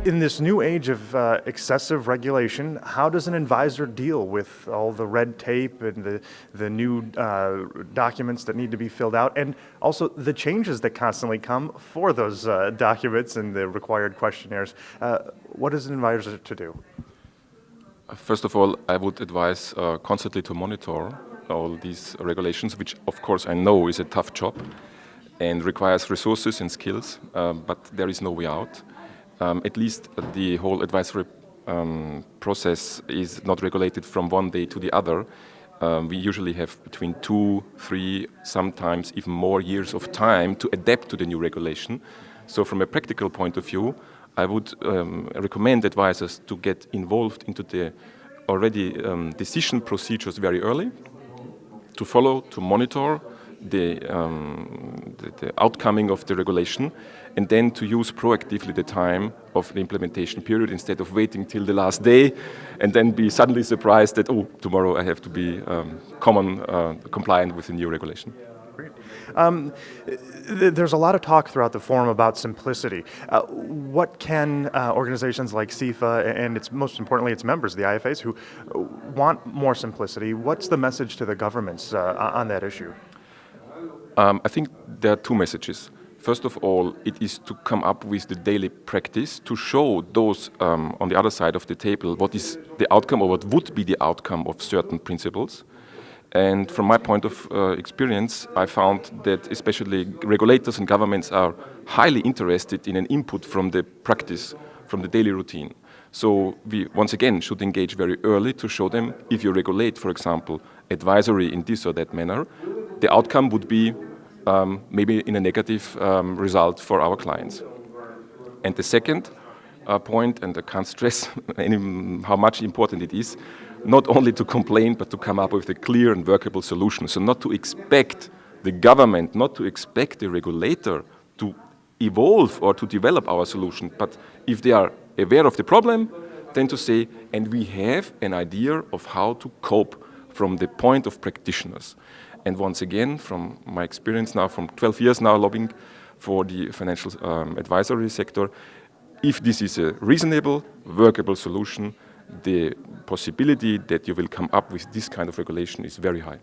In this new age of excessive regulation, how does an advisor deal with all the red tape and the new documents that need to be filled out, and also the changes that constantly come for those documents and the required questionnaires? What is an advisor to do? First of all, I would advise constantly to monitor all these regulations, which of course I know is a tough job and requires resources and skills, but there is no way out. At least the whole advisory process is not regulated from one day to the other. We usually have between 2, 3, sometimes even more years of time to adapt to the new regulation. So from a practical point of view, I would recommend advisors to get involved into the already decision procedures very early, to follow, to monitor the outcoming of the regulation, and then to use proactively the time of the implementation period instead of waiting till the last day and then be suddenly surprised that, oh, tomorrow I have to be compliant with the new regulation. Great. There's a lot of talk throughout the forum about simplicity. What can organizations like CIFA and most importantly its members, the IFAs, who want more simplicity, what's the message to the governments on that issue? I think there are two messages. First of all, it is to come up with the daily practice to show those on the other side of the table what is the outcome or what would be the outcome of certain principles. And from my point of experience, I found that especially regulators and governments are highly interested in an input from the practice, from the daily routine. So we, once again, should engage very early to show them if you regulate, for example, advisory in this or that manner, the outcome would be maybe in a negative result for our clients. And the second point, and I can't stress how much important it is, not only to complain, but to come up with a clear and workable solution. So not to expect the government, not to expect the regulator to evolve or to develop our solution, but if they are aware of the problem, then to say, and we have an idea of how to cope from the point of practitioners. And once again, from my experience now, from 12 years now lobbying for the financial advisory sector, if this is a reasonable, workable solution, the possibility that you will come up with this kind of regulation is very high.